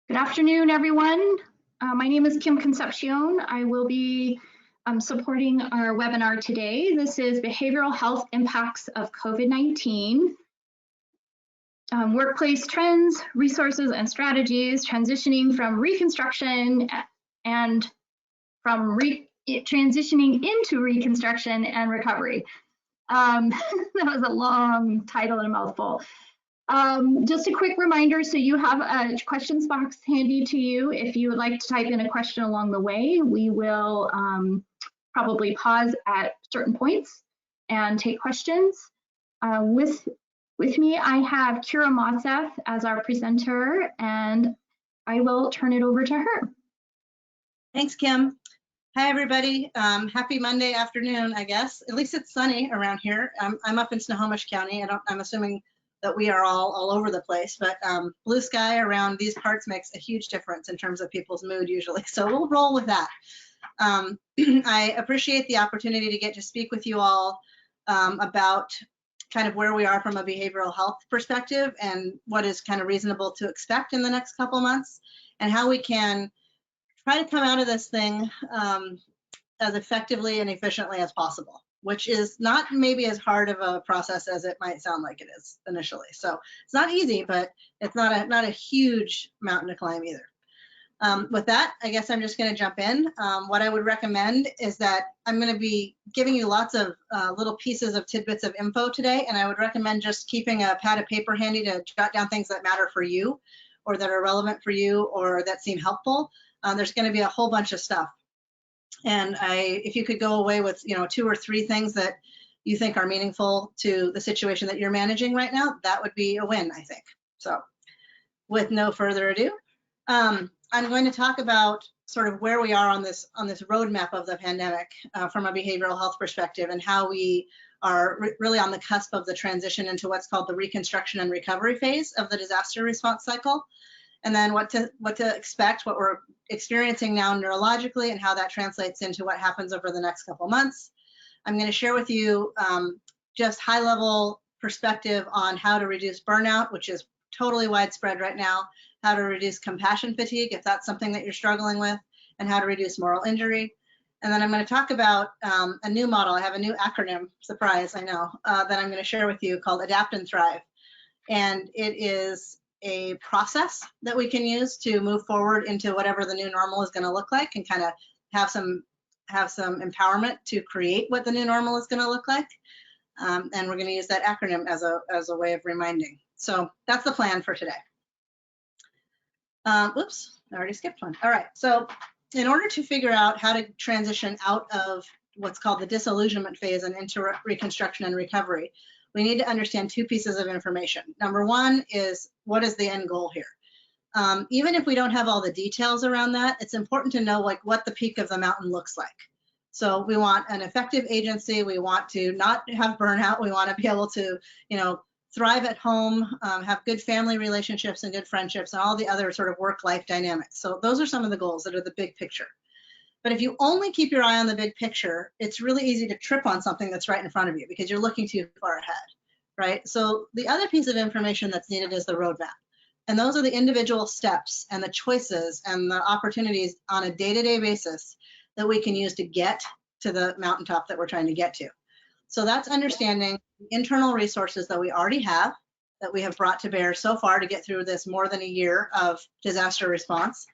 Good afternoon, everyone. My name is Kim Concepcion. I will be supporting our webinar today. This is Behavioral Health Impacts of COVID-19, Workplace Trends, Resources and Strategies, Transitioning from Reconstruction and Transitioning into Reconstruction and Recovery. That was a long title and a mouthful. Just a quick reminder, so you have a questions box handy to you. If you would like to type in a question along the way, we will probably pause at certain points and take questions. With me, I have Kira Mosseth as our presenter, and I will turn it over to her. Thanks, Kim. Hi, everybody. Happy Monday afternoon, I guess. At least it's sunny around here. I'm up in Snohomish County. I'm assuming that we are all over the place, but blue sky around these parts makes a huge difference in terms of people's mood usually. So we'll roll with that. I appreciate the opportunity to get to speak with you all about kind of where we are from a behavioral health perspective and what is kind of reasonable to expect in the next couple months and how we can try to come out of this thing as effectively and efficiently as possible, which is not maybe as hard of a process as it might sound like it is initially. So it's not easy, but it's not a huge mountain to climb either. With that, I guess I'm just going to jump in. What I would recommend is that I'm going to be giving you lots of little pieces of tidbits of info today, and I would recommend just keeping a pad of paper handy to jot down things that matter for you or that are relevant for you or that seem helpful. There's going to be a whole bunch of stuff. And if you could go away with 2 or 3 things that you think are meaningful to the situation that you're managing right now, that would be a win, I think. So with no further ado, I'm going to talk about sort of where we are on this roadmap of the pandemic from a behavioral health perspective and how we are really on the cusp of the transition into what's called the reconstruction and recovery phase of the disaster response cycle. And then what to expect, what we're experiencing now neurologically, and how that translates into what happens over the next couple months. I'm going to share with you just high-level perspective on how to reduce burnout, which is totally widespread right now, how to reduce compassion fatigue, if that's something that you're struggling with, and how to reduce moral injury. And then I'm going to talk about a new model. I have a new acronym, surprise, I know, that I'm going to share with you called Adapt and Thrive. And it is a process that we can use to move forward into whatever the new normal is going to look like and kind of have some empowerment to create what the new normal is going to look like. And we're going to use that acronym as a way of reminding. So that's the plan for today. Oops, I already skipped one. All right, so in order to figure out how to transition out of what's called the disillusionment phase and into reconstruction and recovery, we need to understand 2 pieces of information. Number one is, what is the end goal here? Even if we don't have all the details around that, it's important to know what the peak of the mountain looks like. So we want an effective agency. We want to not have burnout. We want to be able to, thrive at home, have good family relationships and good friendships and all the other sort of work-life dynamics. So those are some of the goals that are the big picture. But if you only keep your eye on the big picture, it's really easy to trip on something that's right in front of you because you're looking too far ahead, right? So the other piece of information that's needed is the roadmap. And those are the individual steps and the choices and the opportunities on a day-to-day basis that we can use to get to the mountaintop that we're trying to get to. So that's understanding the internal resources that we already have, that we have brought to bear so far to get through this more than a year of disaster response.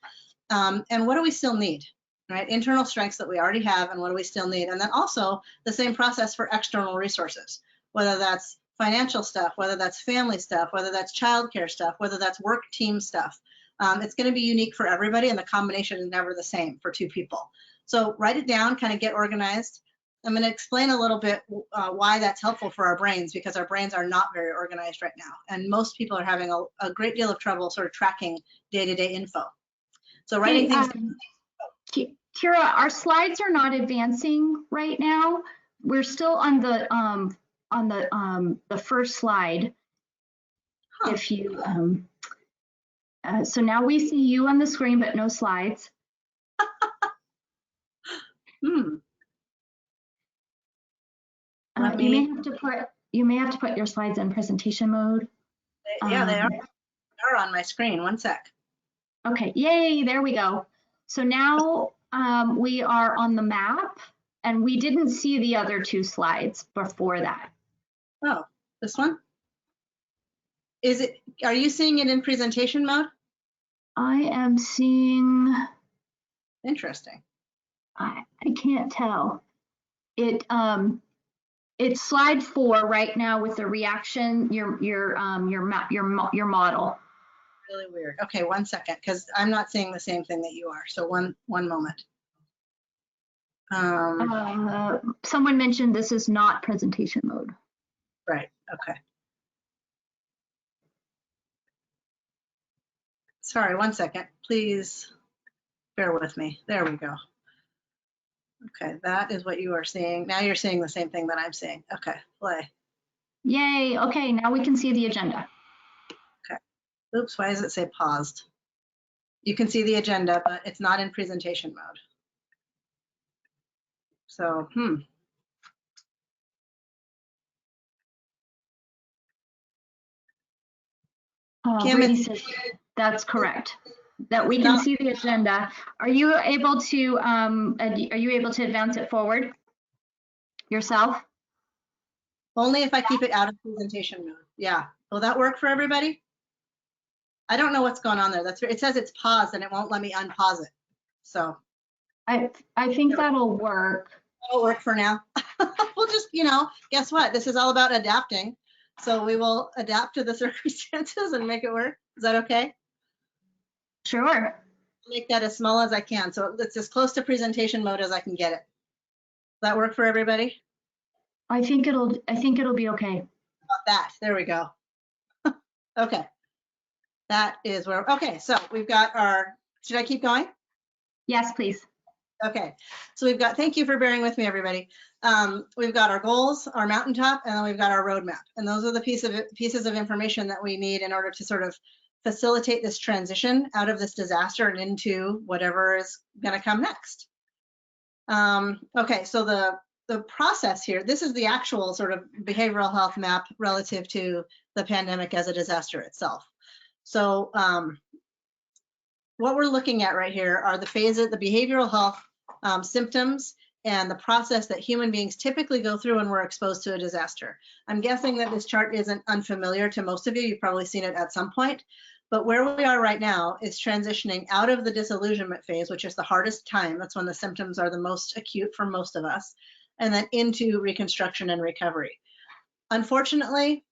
And what do we still need? Right, internal strengths that we already have, and what do we still need? And then also the same process for external resources, whether that's financial stuff, whether that's family stuff, whether that's childcare stuff, whether that's work team stuff. It's going to be unique for everybody, and the combination is never the same for 2 people. So write it down, kind of get organized. I'm going to explain a little bit why that's helpful for our brains, because our brains are not very organized right now, and most people are having a great deal of trouble sort of tracking day-to-day info. So writing things down. Kira, our slides are not advancing right now. We're still on the first slide. Huh. If you so now we see you on the screen, but no slides. You may have to put your slides in presentation mode. Yeah, they are on my screen. One sec. Okay, yay, there we go. So now we are on the map, and we didn't see the other two slides before that. Oh, this one? Is it, are you seeing it in presentation mode? I am seeing, Interesting. I can't tell. It's slide 4 right now with the reaction, your model. Really weird. Okay, 1 second, because I'm not seeing the same thing that you are. So one moment. Someone mentioned this is not presentation mode. Right, okay. Sorry, 1 second. Please bear with me. There we go. Okay, that is what you are seeing. Now you're seeing the same thing that I'm seeing. Okay, play. Yay, okay, now we can see the agenda. Okay. Oops, why does it say paused? You can see the agenda, but it's not in presentation mode. So, Kim, Brittany says that's correct. That we can see the agenda. Are you able to advance it forward yourself? Only if I keep it out of presentation mode. Yeah. Will that work for everybody? I don't know what's going on there. It says it's paused and it won't let me unpause it. So I think that'll work. that'll work for now. We'll just, guess what? This is all about adapting. So we will adapt to the circumstances and make it work. Is that okay? Sure. Make that as small as I can. So it's as close to presentation mode as I can get it. Does that work for everybody? I think it'll be okay. About that. There we go. Okay. That is where, okay, so we've got should I keep going? Yes, please. Okay, so we've got, thank you for bearing with me, everybody. We've got our goals, our mountaintop, and then we've got our roadmap. And those are the pieces of information that we need in order to sort of facilitate this transition out of this disaster and into whatever is gonna come next. Okay, so the process here, this is the actual sort of behavioral health map relative to the pandemic as a disaster itself. So what we're looking at right here are the phases, the behavioral health symptoms and the process that human beings typically go through when we're exposed to a disaster. I'm guessing that this chart isn't unfamiliar to most of you. You've probably seen it at some point. But where we are right now is transitioning out of the disillusionment phase, which is the hardest time. That's when the symptoms are the most acute for most of us, and then into reconstruction and recovery. Unfortunately,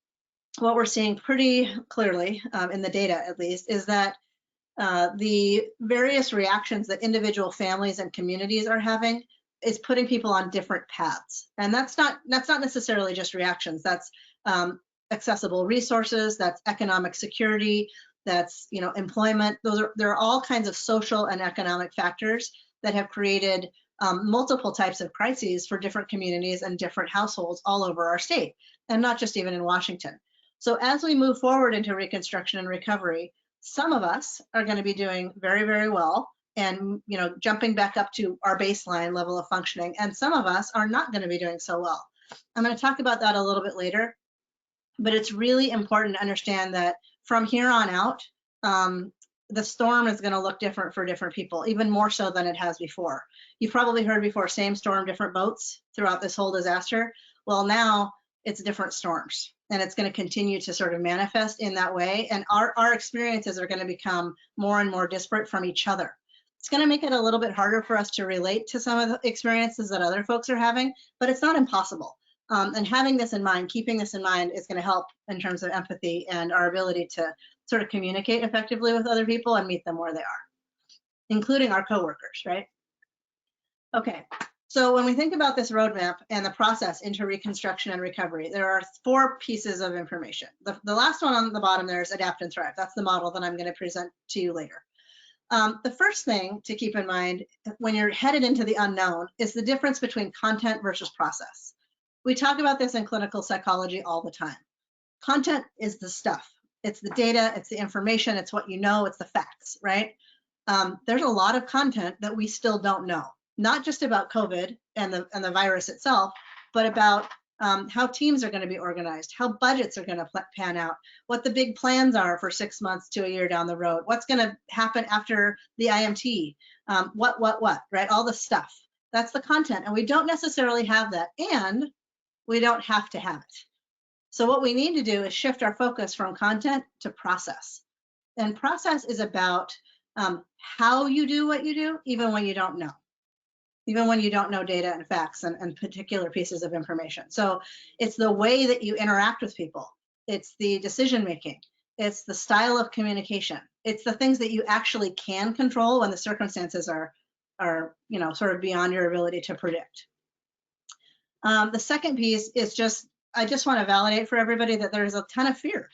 what we're seeing pretty clearly in the data, at least, is that the various reactions that individual families and communities are having is putting people on different paths. And that's not necessarily just reactions. That's accessible resources, that's economic security, that's employment. There are all kinds of social and economic factors that have created multiple types of crises for different communities and different households all over our state, and not just even in Washington. So as we move forward into reconstruction and recovery, some of us are going to be doing very, very well and jumping back up to our baseline level of functioning, and some of us are not going to be doing so well. I'm going to talk about that a little bit later, but it's really important to understand that from here on out, the storm is going to look different for different people, even more so than it has before. You've probably heard before, same storm, different boats throughout this whole disaster. Well, now it's different storms, and it's going to continue to sort of manifest in that way. And our experiences are going to become more and more disparate from each other. It's going to make it a little bit harder for us to relate to some of the experiences that other folks are having, but it's not impossible. And having this in mind, keeping this in mind, is going to help in terms of empathy and our ability to sort of communicate effectively with other people and meet them where they are, including our coworkers, right? Okay, so when we think about this roadmap and the process into reconstruction and recovery, there are 4 pieces of information. The last one on the bottom there is adapt and thrive. That's the model that I'm going to present to you later. The first thing to keep in mind when you're headed into the unknown is the difference between content versus process. We talk about this in clinical psychology all the time. Content is the stuff. It's the data, it's the information, it's what you know, it's the facts, right? There's a lot of content that we still don't know, not just about COVID and the virus itself, but about how teams are going to be organized, how budgets are going to pan out, what the big plans are for 6 months to a year down the road, what's going to happen after the IMT, what, right? All the stuff. That's the content. And we don't necessarily have that. And we don't have to have it. So what we need to do is shift our focus from content to process. And process is about how you do what you do, even when you don't know. Even when you don't know data and facts and particular pieces of information. So it's the way that you interact with people. It's the decision making. It's the style of communication. It's the things that you actually can control when the circumstances are sort of beyond your ability to predict. The second piece is I just want to validate for everybody that there's a ton of fear.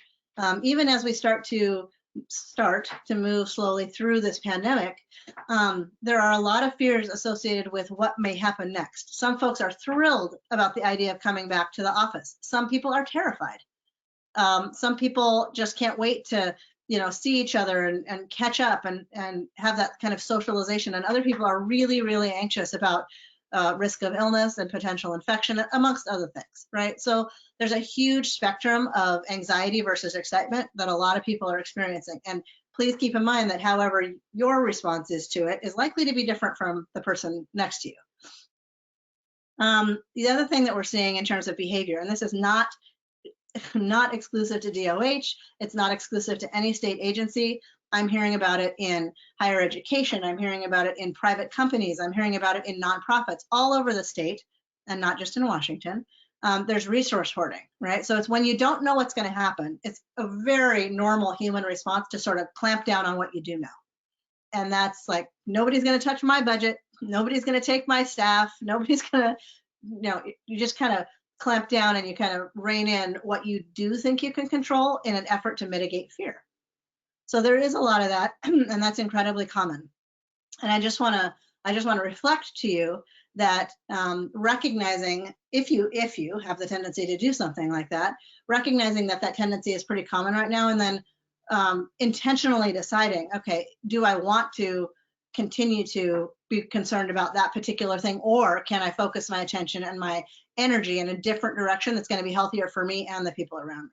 Even as we start to move slowly through this pandemic, there are a lot of fears associated with what may happen next. Some folks are thrilled about the idea of coming back to the office. Some people are terrified. Some people just can't wait to see each other and catch up and have that kind of socialization. And other people are really, really anxious about risk of illness and potential infection, amongst other things, right? So there's a huge spectrum of anxiety versus excitement that a lot of people are experiencing. And please keep in mind that however your response is to it is likely to be different from the person next to you. The other thing that we're seeing in terms of behavior, and this is not exclusive to DOH, it's not exclusive to any state agency. I'm hearing about it in higher education. I'm hearing about it in private companies. I'm hearing about it in nonprofits all over the state, and not just in Washington. There's resource hoarding, right? So it's when you don't know what's going to happen, it's a very normal human response to sort of clamp down on what you do know. And that's like, nobody's going to touch my budget. Nobody's going to take my staff. Nobody's going to, you just kind of clamp down and you kind of rein in what you do think you can control in an effort to mitigate fear. So there is a lot of that, and that's incredibly common. And I just want to reflect to you that recognizing if you have the tendency to do something like that, recognizing that tendency is pretty common right now, and then intentionally deciding, okay, do I want to continue to be concerned about that particular thing, or can I focus my attention and my energy in a different direction that's going to be healthier for me and the people around me?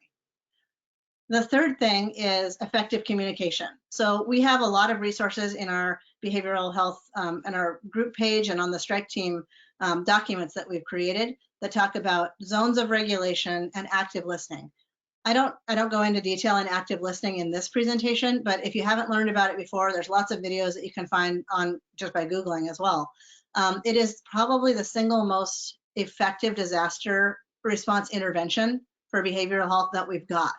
The third thing is effective communication. So we have a lot of resources in our behavioral health and our group page and on the strike team documents that we've created that talk about zones of regulation and active listening. I don't go into detail on active listening in this presentation, but if you haven't learned about it before, there's lots of videos that you can find on just by Googling as well. It is probably the single most effective disaster response intervention for behavioral health that we've got.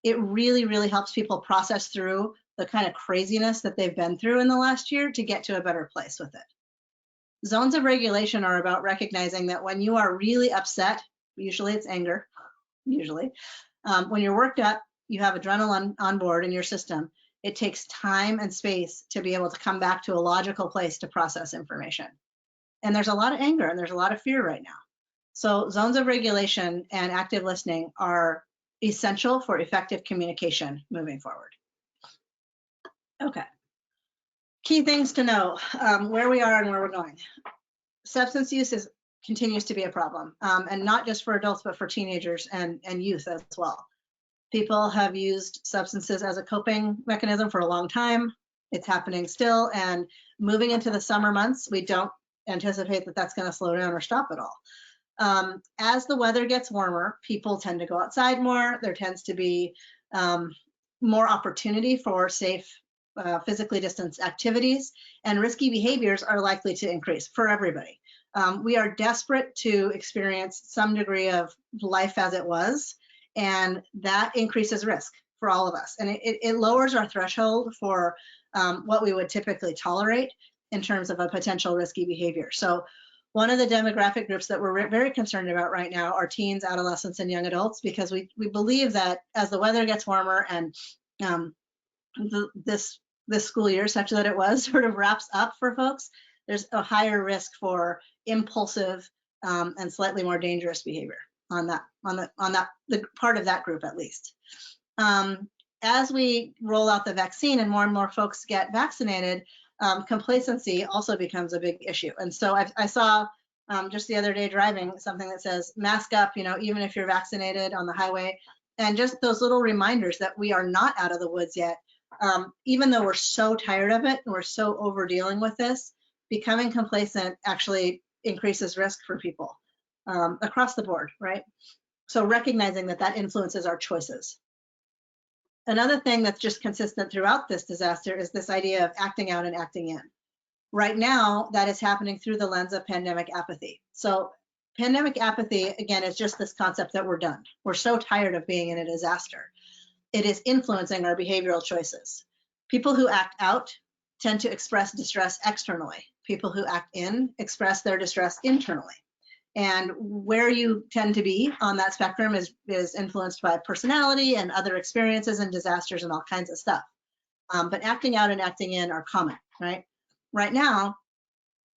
It really, really helps people process through the kind of craziness that they've been through in the last year to get to a better place with it. Zones of regulation are about recognizing that when you are really upset, usually it's anger, usually, when you're worked up, you have adrenaline on board in your system. It takes time and space to be able to come back to a logical place to process information. And there's a lot of anger and there's a lot of fear right now. So zones of regulation and active listening are essential for effective communication moving forward. Okay. Key things to know, where we are and where we're going. Substance use continues to be a problem, and not just for adults, but for teenagers and youth as well. People have used substances as a coping mechanism for a long time. It's happening still, and moving into the summer months, we don't anticipate that that's going to slow down or stop at all. As the weather gets warmer, people tend to go outside more. There tends to be more opportunity for safe, physically distanced activities, and risky behaviors are likely to increase for everybody. We are desperate to experience some degree of life as it was, and that increases risk for all of us. And it lowers our threshold for what we would typically tolerate in terms of a potential risky behavior. So one of the demographic groups that we're very concerned about right now are teens, adolescents, and young adults, because we believe that as the weather gets warmer and this school year, such that it was, sort of wraps up for folks, there's a higher risk for impulsive and slightly more dangerous behavior on the part of that group at least. As we roll out the vaccine and more folks get vaccinated, complacency also becomes a big issue. And so I saw just the other day driving, something that says mask up, even if you're vaccinated on the highway. And just those little reminders that we are not out of the woods yet. Even though we're so tired of it and we're so over dealing with this, becoming complacent actually increases risk for people across the board, right? So recognizing that that influences our choices. Another thing that's just consistent throughout this disaster is this idea of acting out and acting in. Right now, that is happening through the lens of pandemic apathy. So pandemic apathy, again, is just this concept that we're done. We're so tired of being in a disaster. It is influencing our behavioral choices. People who act out tend to express distress externally. People who act in express their distress internally. And where you tend to be on that spectrum is influenced by personality and other experiences and disasters and all kinds of stuff. But acting out and acting in are common, right? Right now,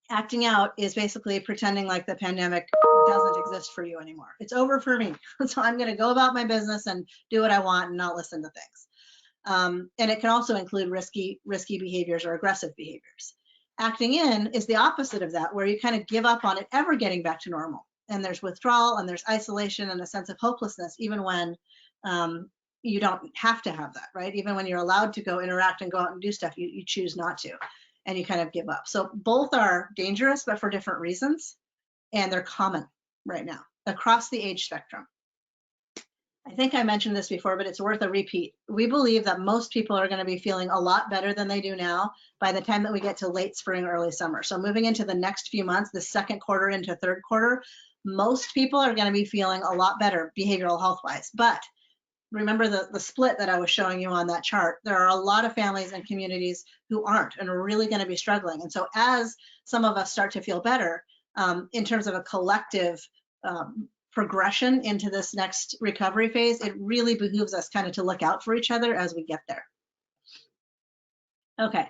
acting out is basically pretending like the pandemic doesn't exist for you anymore. It's over for me. So I'm going to go about my business and do what I want and not listen to things. And it can also include risky behaviors or aggressive behaviors. Acting in is the opposite of that, where you kind of give up on it ever getting back to normal. And there's withdrawal and there's isolation and a sense of hopelessness, even when you don't have to have that, right? Even when you're allowed to go interact and go out and do stuff, you choose not to, and you kind of give up. So both are dangerous, but for different reasons. And they're common right now across the age spectrum. I think I mentioned this before, but it's worth a repeat. We believe that most people are going to be feeling a lot better than they do now by the time that we get to late spring, early summer. So moving into the next few months, the second quarter into third quarter, most people are going to be feeling a lot better behavioral health wise. But remember the split that I was showing you on that chart. There are a lot of families and communities who aren't and are really going to be struggling. And so as some of us start to feel better in terms of a collective progression into this next recovery phase, it really behooves us kind of to look out for each other as we get there. Okay,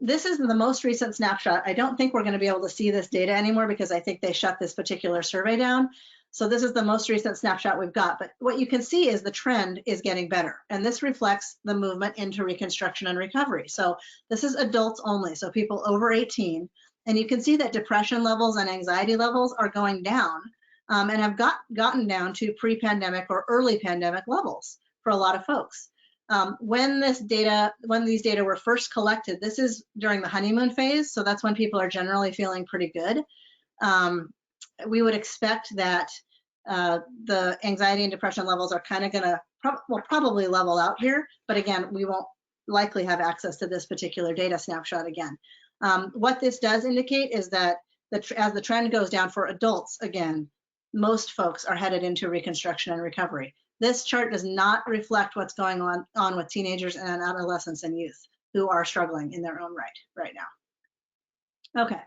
this is the most recent snapshot. I don't think we're going to be able to see this data anymore because I think they shut this particular survey down. So this is the most recent snapshot we've got, but what you can see is the trend is getting better, and this reflects the movement into reconstruction and recovery. So this is adults only, so people over 18, and you can see that depression levels and anxiety levels are going down. And have gotten down to pre-pandemic or early pandemic levels for a lot of folks. When these data were first collected, this is during the honeymoon phase, so that's when people are generally feeling pretty good. We would expect that the anxiety and depression levels are kind of going to probably level out here, but again, we won't likely have access to this particular data snapshot again. What this does indicate is that as the trend goes down for adults, again, most folks are headed into reconstruction and recovery. This chart does not reflect what's going on with teenagers and adolescents and youth who are struggling in their own right now. Okay,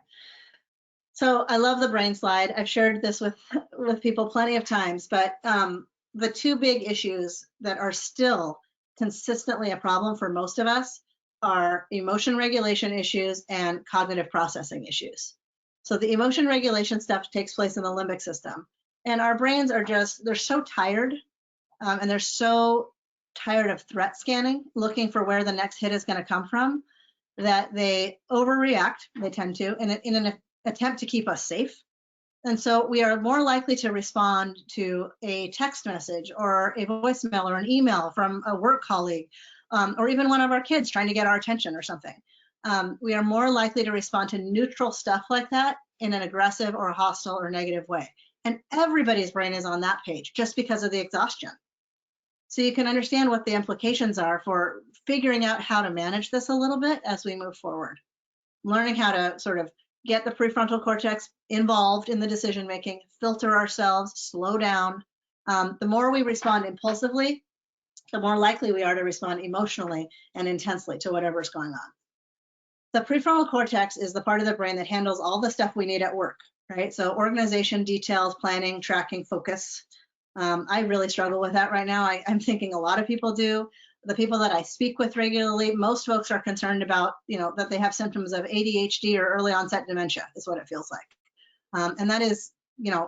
so I love the brain slide. I've shared this with people plenty of times, but the two big issues that are still consistently a problem for most of us are emotion regulation issues and cognitive processing issues. So the emotion regulation stuff takes place in the limbic system. And our brains are they're so tired and they're so tired of threat scanning, looking for where the next hit is going to come from, that they overreact, they tend to, in an attempt to keep us safe. And so we are more likely to respond to a text message or a voicemail or an email from a work colleague or even one of our kids trying to get our attention or something. We are more likely to respond to neutral stuff like that in an aggressive or hostile or negative way. And everybody's brain is on that page just because of the exhaustion. So you can understand what the implications are for figuring out how to manage this a little bit as we move forward. Learning how to sort of get the prefrontal cortex involved in the decision making, filter ourselves, slow down. The more we respond impulsively, the more likely we are to respond emotionally and intensely to whatever's going on. The prefrontal cortex is the part of the brain that handles all the stuff we need at work, right? So organization, details, planning, tracking, focus. I really struggle with that right now. I'm thinking a lot of people do. The people that I speak with regularly, most folks are concerned about, that they have symptoms of ADHD or early onset dementia is what it feels like. And that is,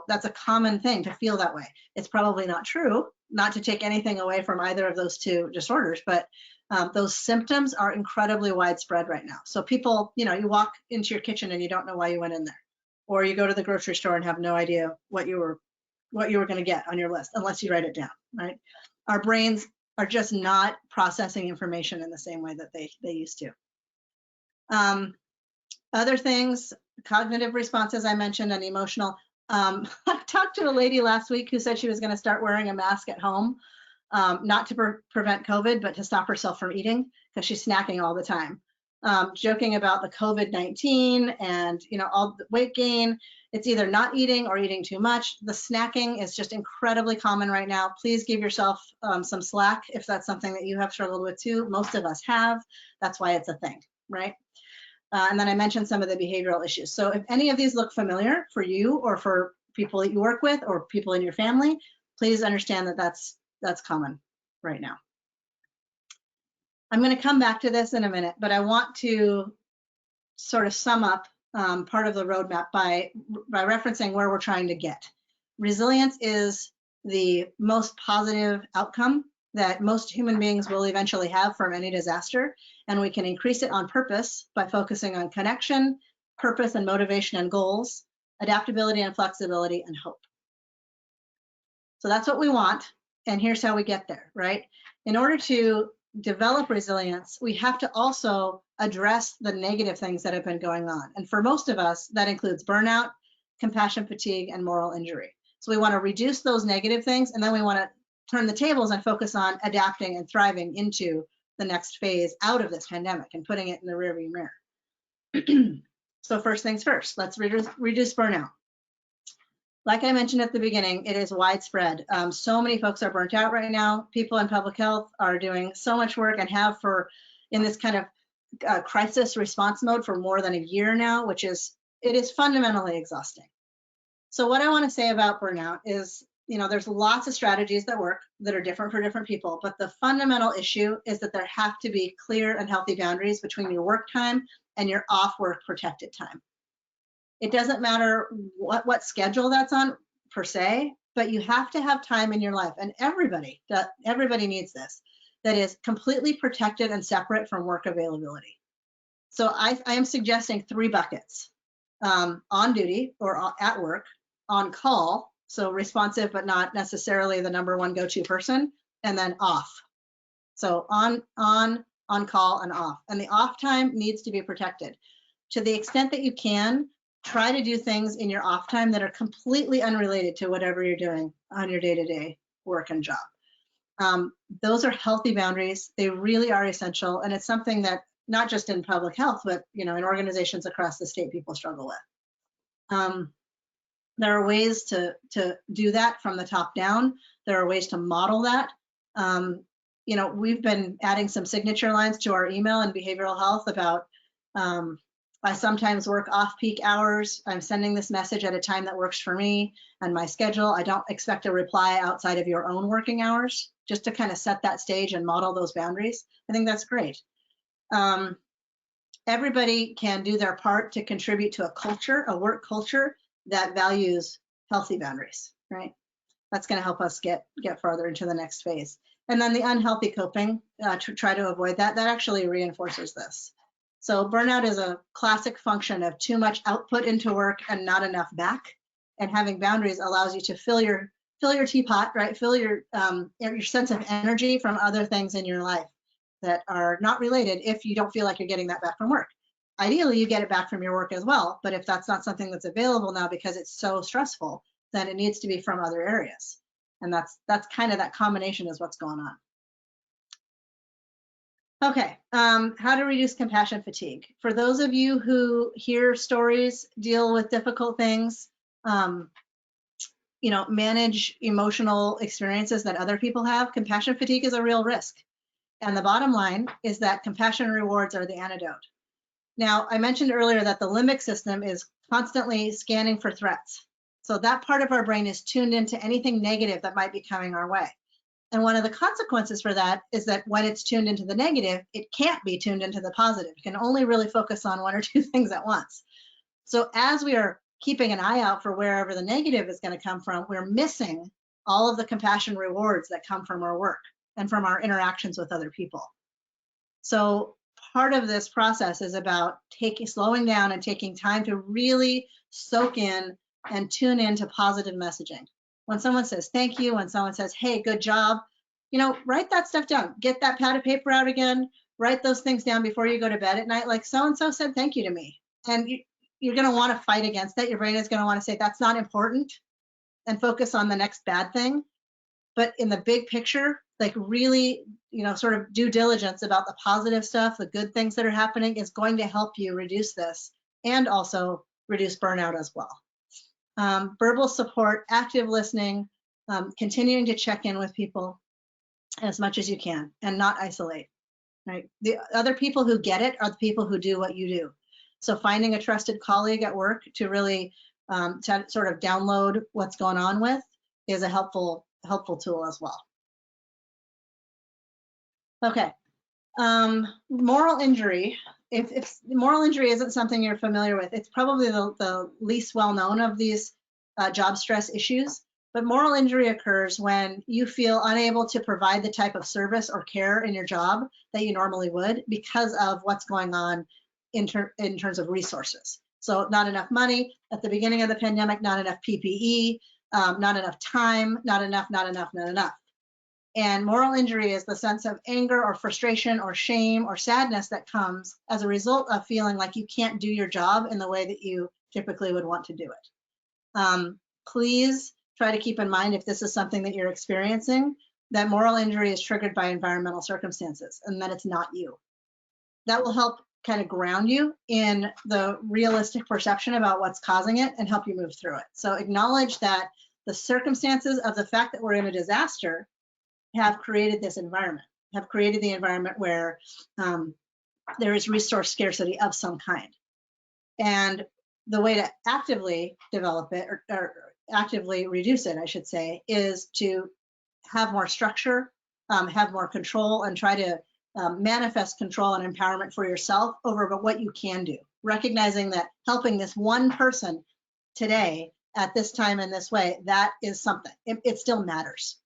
that's a common thing to feel that way. It's probably not true, not to take anything away from either of those two disorders, but those symptoms are incredibly widespread right now. So people, you walk into your kitchen and you don't know why you went in there. or you go to the grocery store and have no idea what you were going to get on your list unless you write it down, right? Our brains are just not processing information in the same way that they used to. Other things, cognitive responses I mentioned, and emotional. I talked to a lady last week who said she was going to start wearing a mask at home, not to prevent COVID, but to stop herself from eating because she's snacking all the time. Joking about the COVID-19 and all the weight gain. It's either not eating or eating too much. The snacking is just incredibly common right now. Please give yourself some slack if that's something that you have struggled with too. Most of us have. That's why it's a thing, right? And then I mentioned some of the behavioral issues. So if any of these look familiar for you or for people that you work with or people in your family, please understand that that's common right now. I'm going to come back to this in a minute, but I want to sort of sum up part of the roadmap by referencing where we're trying to get. Resilience is the most positive outcome that most human beings will eventually have from any disaster, and we can increase it on purpose by focusing on connection, purpose and motivation and goals, adaptability and flexibility, and hope. So that's what we want, and here's how we get there, right? In order to develop resilience, we have to also address the negative things that have been going on. And for most of us, that includes burnout, compassion fatigue, and moral injury. So we want to reduce those negative things, and then we want to turn the tables and focus on adapting and thriving into the next phase out of this pandemic and putting it in the rearview mirror. So first things first, let's reduce burnout. Like I mentioned at the beginning, it is widespread. So many folks are burnt out right now. People in public health are doing so much work and have in this kind of crisis response mode for more than a year now, it is fundamentally exhausting. So what I want to say about burnout is, there's lots of strategies that work that are different for different people, but the fundamental issue is that there have to be clear and healthy boundaries between your work time and your off work protected time. It doesn't matter what schedule that's on per se, but you have to have time in your life, and everybody needs this, that is completely protected and separate from work availability. So I am suggesting 3 buckets: on duty or at work, on call, so responsive but not necessarily the #1 go-to person, and then off. So on call and off, and the off time needs to be protected. To the extent that you can, try to do things in your off time that are completely unrelated to whatever you're doing on your day-to-day work and job. Those are healthy boundaries. They really are essential, and it's something that not just in public health, but in organizations across the state, people struggle with. There are ways to do that from the top down. There are ways to model that. We've been adding some signature lines to our email in behavioral health about I sometimes work off-peak hours. I'm sending this message at a time that works for me and my schedule. I don't expect a reply outside of your own working hours, just to kind of set that stage and model those boundaries. I think that's great. Everybody can do their part to contribute to a work culture that values healthy boundaries, right? That's going to help us get farther into the next phase. And then the unhealthy coping, to try to avoid that actually reinforces this. So burnout is a classic function of too much output into work and not enough back. And having boundaries allows you to fill your teapot, right? Fill your sense of energy from other things in your life that are not related if you don't feel like you're getting that back from work. Ideally, you get it back from your work as well, but if that's not something that's available now because it's so stressful, then it needs to be from other areas. And that's kind of that combination is what's going on. Okay, how to reduce compassion fatigue. For those of you who hear stories, deal with difficult things, manage emotional experiences that other people have, compassion fatigue is a real risk. And the bottom line is that compassion rewards are the antidote. Now, I mentioned earlier that the limbic system is constantly scanning for threats. So that part of our brain is tuned into anything negative that might be coming our way. And one of the consequences for that is that when it's tuned into the negative, it can't be tuned into the positive. It can only really focus on 1 or 2 things at once. So as we are keeping an eye out for wherever the negative is going to come from, we're missing all of the compassion rewards that come from our work and from our interactions with other people. So part of this process is about slowing down and taking time to really soak in and tune into positive messaging. When someone says thank you, when someone says, hey, good job, you know, write that stuff down. Get that pad of paper out again. Write those things down before you go to bed at night. Like, so-and-so said thank you to me. And you're going to want to fight against that. Your brain is going to want to say that's not important and focus on the next bad thing. But in the big picture, like really, you know, sort of due diligence about the positive stuff, the good things that are happening is going to help you reduce this and also reduce burnout as well. Verbal support, active listening, continuing to check in with people as much as you can and not isolate, right? The other people who get it are the people who do what you do. So finding a trusted colleague at work to really to sort of download what's going on with is a helpful tool as well. Okay, moral injury. If moral injury isn't something you're familiar with, it's probably the least well-known of these job stress issues. But moral injury occurs when you feel unable to provide the type of service or care in your job that you normally would because of what's going on in terms of resources. So not enough money at the beginning of the pandemic, not enough PPE, not enough time, not enough. And moral injury is the sense of anger or frustration or shame or sadness that comes as a result of feeling like you can't do your job in the way that you typically would want to do it. Please try to keep in mind, if this is something that you're experiencing, that moral injury is triggered by environmental circumstances and that it's not you. That will help kind of ground you in the realistic perception about what's causing it and help you move through it. So acknowledge that the circumstances of the fact that we're in a disaster have created this environment, have created the environment where there is resource scarcity of some kind. And the way to actively develop it or actively reduce it, I should say, is to have more structure, have more control, and try to manifest control and empowerment for yourself over what you can do, recognizing that helping this one person today at this time in this way, that is something. It still matters.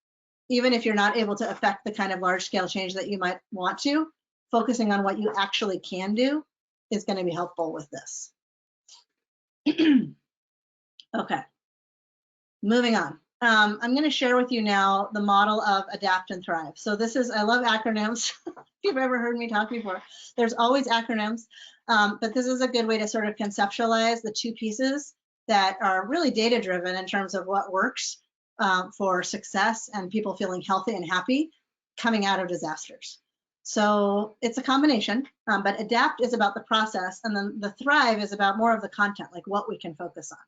Even if you're not able to affect the kind of large scale change that you might want to, focusing on what you actually can do is going to be helpful with this. Okay, moving on. I'm going to share with you now the model of adapt and thrive. So this is, I love acronyms. If you've ever heard me talk before, there's always acronyms, but this is a good way to sort of conceptualize the two pieces that are really data driven in terms of what works for success and people feeling healthy and happy coming out of disasters. So it's a combination, but adapt is about the process, and then the thrive is about more of the content, like what we can focus on.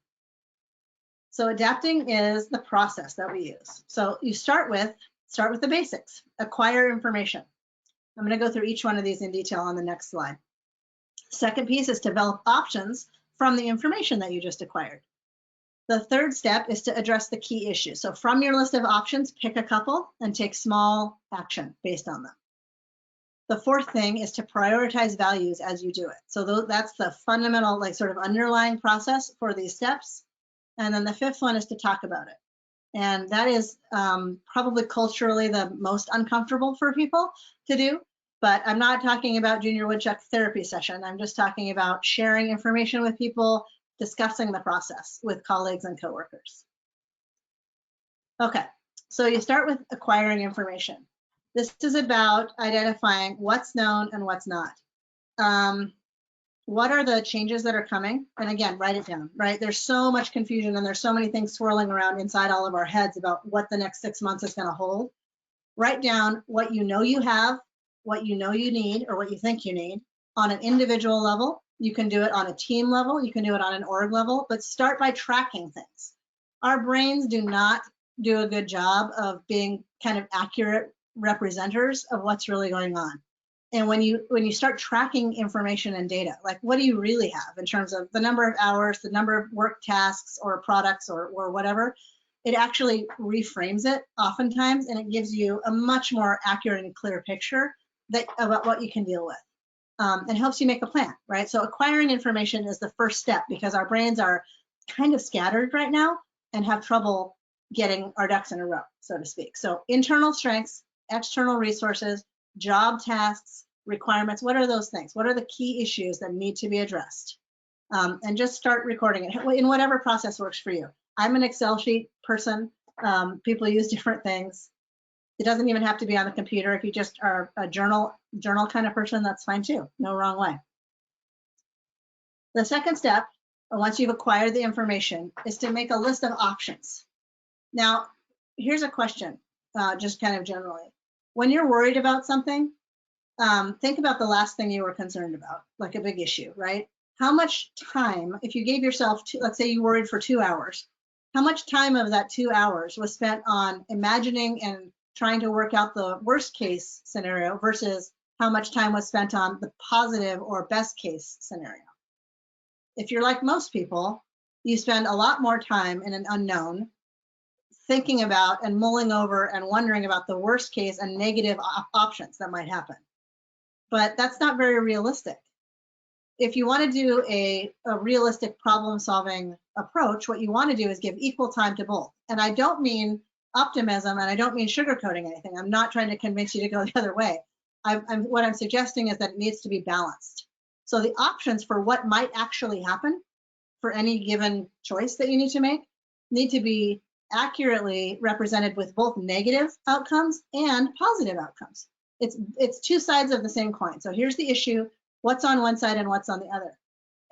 So adapting is the process that we use. So you start with the basics, acquire information. I'm going to go through each one of these in detail on the next slide. Second piece is develop options from the information that you just acquired. The third step is to address the key issues. So from your list of options, pick a couple and take small action based on them. The fourth thing is to prioritize values as you do it. So that's the fundamental, like sort of underlying process for these steps. And then the fifth one is to talk about it. And that is probably culturally the most uncomfortable for people to do. But I'm not talking about Junior Woodchuck therapy session. I'm just talking about sharing information with people, discussing the process with colleagues and coworkers. Okay, so you start with acquiring information. This is about identifying what's known and what's not. What are the changes that are coming? And again, write it down, right? There's so much confusion and there's so many things swirling around inside all of our heads about what the next 6 months is going to hold. Write down what you know you have, what you know you need, or what you think you need on an individual level. You can do it on a team level, you can do it on an org level, but start by tracking things. Our brains do not do a good job of being kind of accurate representers of what's really going on. And when you start tracking information and data, like what do you really have in terms of the number of hours, the number of work tasks or products or whatever, it actually reframes it oftentimes, and it gives you a much more accurate and clear picture about what you can deal with. And helps you make a plan, right? So acquiring information is the first step because our brains are kind of scattered right now and have trouble getting our ducks in a row, so to speak. So internal strengths, external resources, job tasks, requirements, what are those things? What are the key issues that need to be addressed? and just start recording it in whatever process works for you. I'm an Excel sheet person. People use different things. It doesn't even have to be on the computer. If you just are a journal kind of person, that's fine too. No wrong way. The second step, once you've acquired the information, is to make a list of options. Now, here's a question, just kind of generally. When you're worried about something, think about the last thing you were concerned about, like a big issue, right? How much time, if you gave yourself, let's say you worried for 2 hours, how much time of that 2 hours was spent on imagining and trying to work out the worst case scenario versus how much time was spent on the positive or best case scenario? If you're like most people, you spend a lot more time in an unknown, thinking about and mulling over and wondering about the worst case and negative options that might happen. But that's not very realistic. If you want to do a realistic problem solving approach, what you want to do is give equal time to both. And I don't mean optimism, and I don't mean sugarcoating anything. I'm not trying to convince you to go the other way. What I'm suggesting is that it needs to be balanced. So the options for what might actually happen for any given choice that you need to make need to be accurately represented with both negative outcomes and positive outcomes. It's two sides of the same coin. So here's the issue, what's on one side and what's on the other.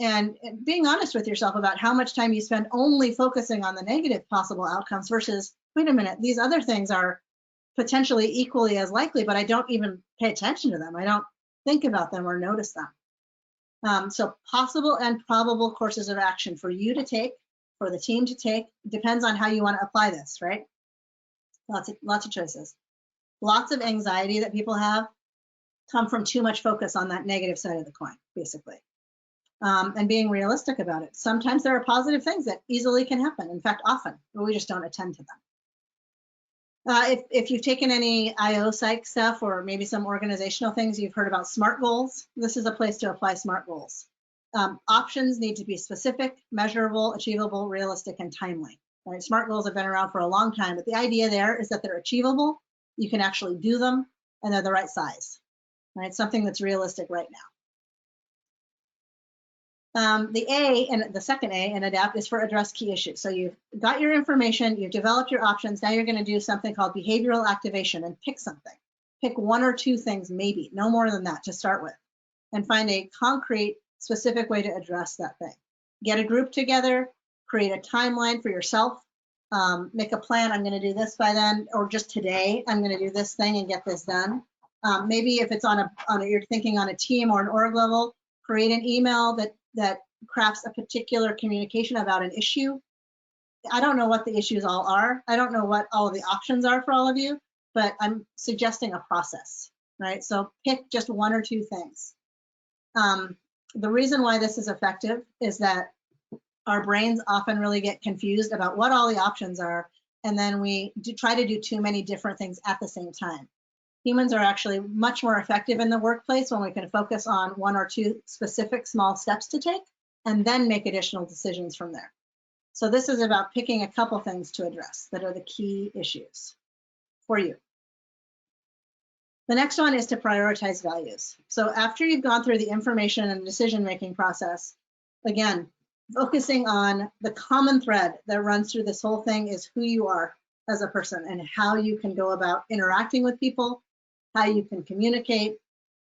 And being honest with yourself about how much time you spend only focusing on the negative possible outcomes versus, wait a minute, these other things are potentially equally as likely, but I don't even pay attention to them. I don't think about them or notice them. So possible and probable courses of action for you to take, for the team to take, depends on how you want to apply this, right? Lots of choices. Lots of anxiety that people have come from too much focus on that negative side of the coin, basically. And being realistic about it. Sometimes there are positive things that easily can happen. In fact, often, but we just don't attend to them. If you've taken any IO psych stuff or maybe some organizational things, you've heard about SMART goals. This is a place to apply SMART goals. Options need to be specific, measurable, achievable, realistic, and timely. Right? SMART goals have been around for a long time, but the idea there is that they're achievable, you can actually do them, and they're the right size. Right? Something that's realistic right now. The A, and the second A in ADAPT, is for address key issues. So you've got your information, you've developed your options, now you're going to do something called behavioral activation and pick something. Pick one or two things, maybe, no more than that to start with, and find a concrete, specific way to address that thing. Get a group together, create a timeline for yourself, make a plan, I'm going to do this by then, or just today, I'm going to do this thing and get this done. Maybe if it's you're thinking on a team or an org level, create an email that crafts a particular communication about an issue. I don't know what the issues all are. I don't know what all of the options are for all of you, but I'm suggesting a process, right? So pick just one or two things. The reason why this is effective is that our brains often really get confused about what all the options are, and then we try to do too many different things at the same time. Humans are actually much more effective in the workplace when we can focus on one or two specific small steps to take and then make additional decisions from there. So this is about picking a couple things to address that are the key issues for you. The next one is to prioritize values. So after you've gone through the information and decision-making process, again, focusing on the common thread that runs through this whole thing is who you are as a person and how you can go about interacting with people, how you can communicate,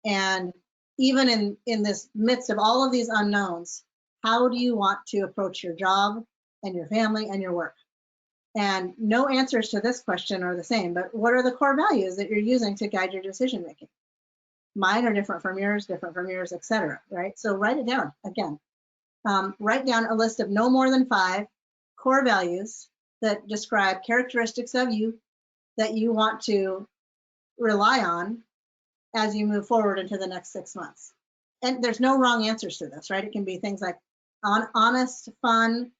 and even in this midst of all of these unknowns, how do you want to approach your job and your family and your work? And no answers to this question are the same, but what are the core values that you're using to guide your decision making? Mine are different from yours, etc. Right? So write it down again. Write down a list of no more than 5 core values that describe characteristics of you that you want to rely on as you move forward into the next 6 months. And there's no wrong answers to this, right? It can be things like honest, fun,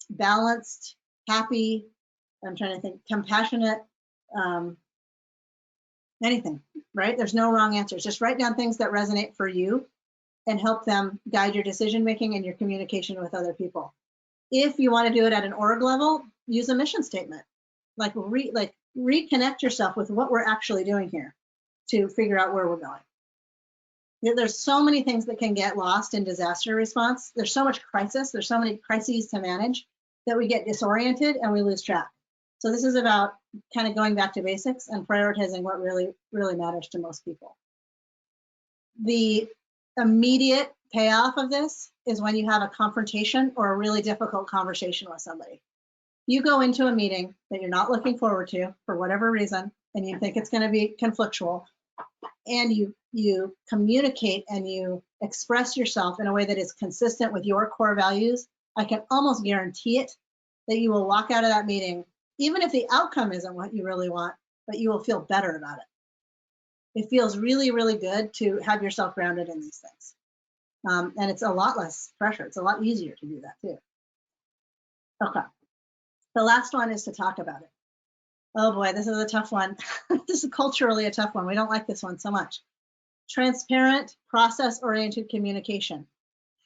balanced, happy, I'm trying to think, compassionate, anything, right? There's no wrong answers. Just write down things that resonate for you and help them guide your decision making and your communication with other people. If you want to do it at an org level, use a mission statement. Like reconnect yourself with what we're actually doing here to figure out where we're going. There's so many things that can get lost in disaster response. There's so much crisis. There's so many crises to manage that we get disoriented and we lose track. So this is about kind of going back to basics and prioritizing what really, really matters to most people. The immediate payoff of this is when you have a confrontation or a really difficult conversation with somebody. You go into a meeting that you're not looking forward to for whatever reason, and you think it's going to be conflictual, and you communicate and you express yourself in a way that is consistent with your core values, I can almost guarantee it that you will walk out of that meeting, even if the outcome isn't what you really want, but you will feel better about it. It feels really, really good to have yourself grounded in these things. And it's a lot less pressure. It's a lot easier to do that too. Okay. The last one is to talk about it. Oh boy, this is a tough one. This is culturally a tough one. We don't like this one so much. Transparent, process-oriented communication.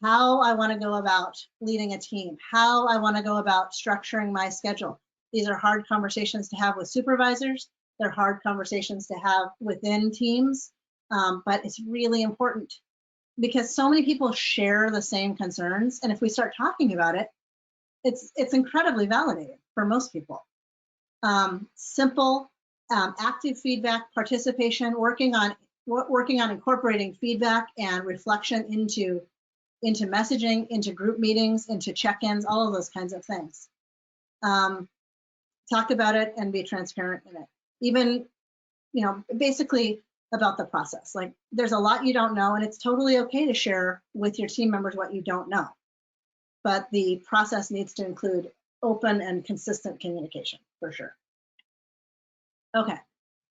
How I want to go about leading a team, how I want to go about structuring my schedule. These are hard conversations to have with supervisors. They're hard conversations to have within teams, but it's really important because so many people share the same concerns. And if we start talking about it, it's incredibly validating for most people. Simple, active feedback, participation, working on incorporating feedback and reflection into messaging, into group meetings, into check-ins, all of those kinds of things. Talk about it and be transparent in it. Even, basically about the process. Like there's a lot you don't know, and it's totally okay to share with your team members what you don't know. But the process needs to include open and consistent communication for sure. Okay,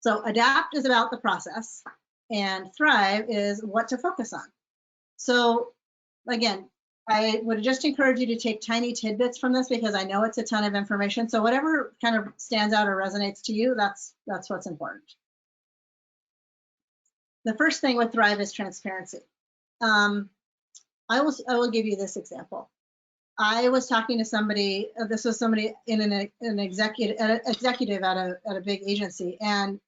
so adapt is about the process and thrive is what to focus on. So again, I would just encourage you to take tiny tidbits from this because I know it's a ton of information. So whatever kind of stands out or resonates to you, that's what's important. The first thing with Thrive is transparency. I will give you this example. I was talking to somebody. This was somebody in an executive at a big agency, and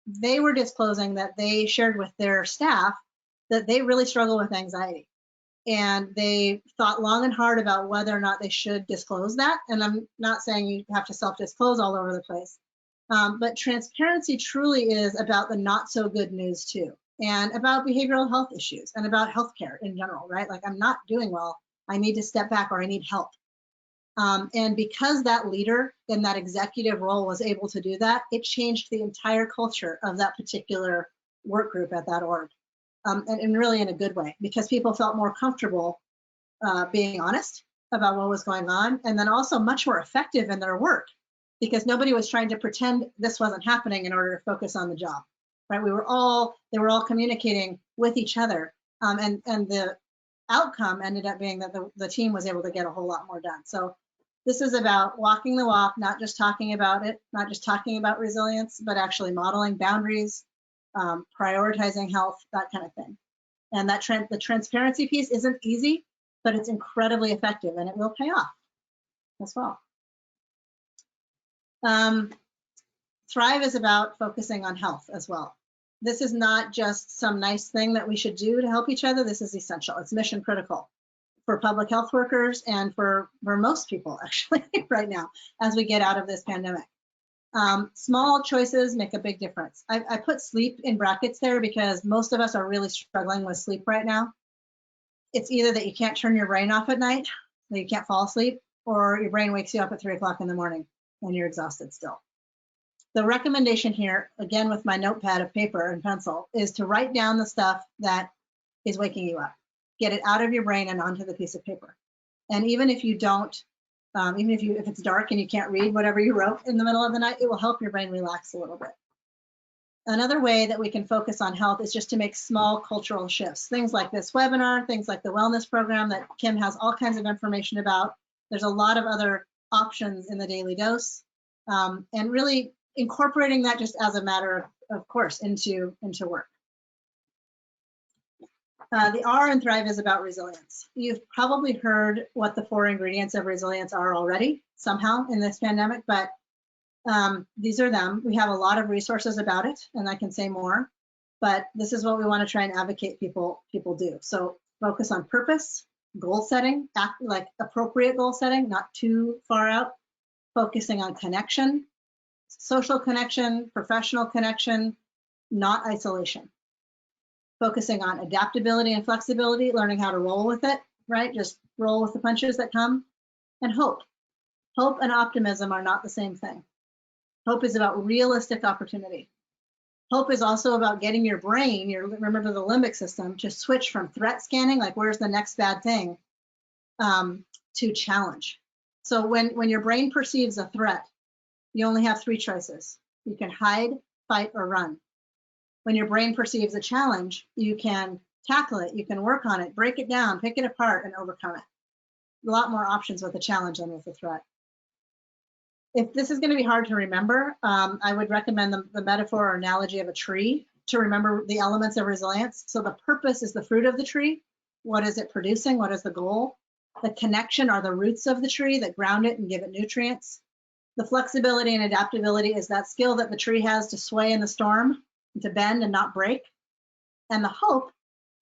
they were disclosing that they shared with their staff that they really struggle with anxiety. And they thought long and hard about whether or not they should disclose that. And I'm not saying you have to self-disclose all over the place, but transparency truly is about the not so good news too, and about behavioral health issues and about healthcare in general, right? Like I'm not doing well, I need to step back or I need help. And because that leader in that executive role was able to do that, it changed the entire culture of that particular work group at that org. And really in a good way, because people felt more comfortable being honest about what was going on, and then also much more effective in their work because nobody was trying to pretend this wasn't happening in order to focus on the job, right? They were all communicating with each other, and the outcome ended up being that the team was able to get a whole lot more done. So this is about walking the walk, not just talking about it, not just talking about resilience, but actually modeling boundaries, prioritizing health, that kind of thing. And that the transparency piece isn't easy, but it's incredibly effective and it will pay off as well. Thrive is about focusing on health as well. This is not just some nice thing that we should do to help each other. This is essential. It's mission critical for public health workers and for most people actually right now as we get out of this pandemic. Small choices make a big difference. I put sleep in brackets there because most of us are really struggling with sleep right now. It's either that you can't turn your brain off at night, that you can't fall asleep, or your brain wakes you up at 3 o'clock in the morning and you're exhausted still. The recommendation here, again with my notepad of paper and pencil, is to write down the stuff that is waking you up. Get it out of your brain and onto the piece of paper. And even if you don't, even if it's dark and you can't read whatever you wrote in the middle of the night, it will help your brain relax a little bit. Another way that we can focus on health is just to make small cultural shifts. Things like this webinar, things like the wellness program that Kim has all kinds of information about. There's a lot of other options in the Daily Dose, and really incorporating that just as a matter of course into work. The R in Thrive is about resilience. You've probably heard what the 4 ingredients of resilience are already somehow in this pandemic, but these are them. We have a lot of resources about it, and I can say more. but this is what we want to try and advocate people do. So focus on purpose, goal setting, like appropriate goal setting, not too far out, focusing on connection, social connection, professional connection, not isolation. Focusing on adaptability and flexibility, learning how to roll with it, right? Just roll with the punches that come. And hope. Hope and optimism are not the same thing. Hope is about realistic opportunity. Hope is also about getting your brain, remember the limbic system, to switch from threat scanning, like where's the next bad thing, to challenge. So when your brain perceives a threat, you only have 3 choices. You can hide, fight, or run. When your brain perceives a challenge, you can tackle it, you can work on it, break it down, pick it apart, and overcome it. A lot more options with a challenge than with a threat. If this is going to be hard to remember, I would recommend the metaphor or analogy of a tree to remember the elements of resilience. So the purpose is the fruit of the tree. What is it producing? What is the goal? The connection are the roots of the tree that ground it and give it nutrients. The flexibility and adaptability is that skill that the tree has to sway in the storm, to bend and not break. And the hope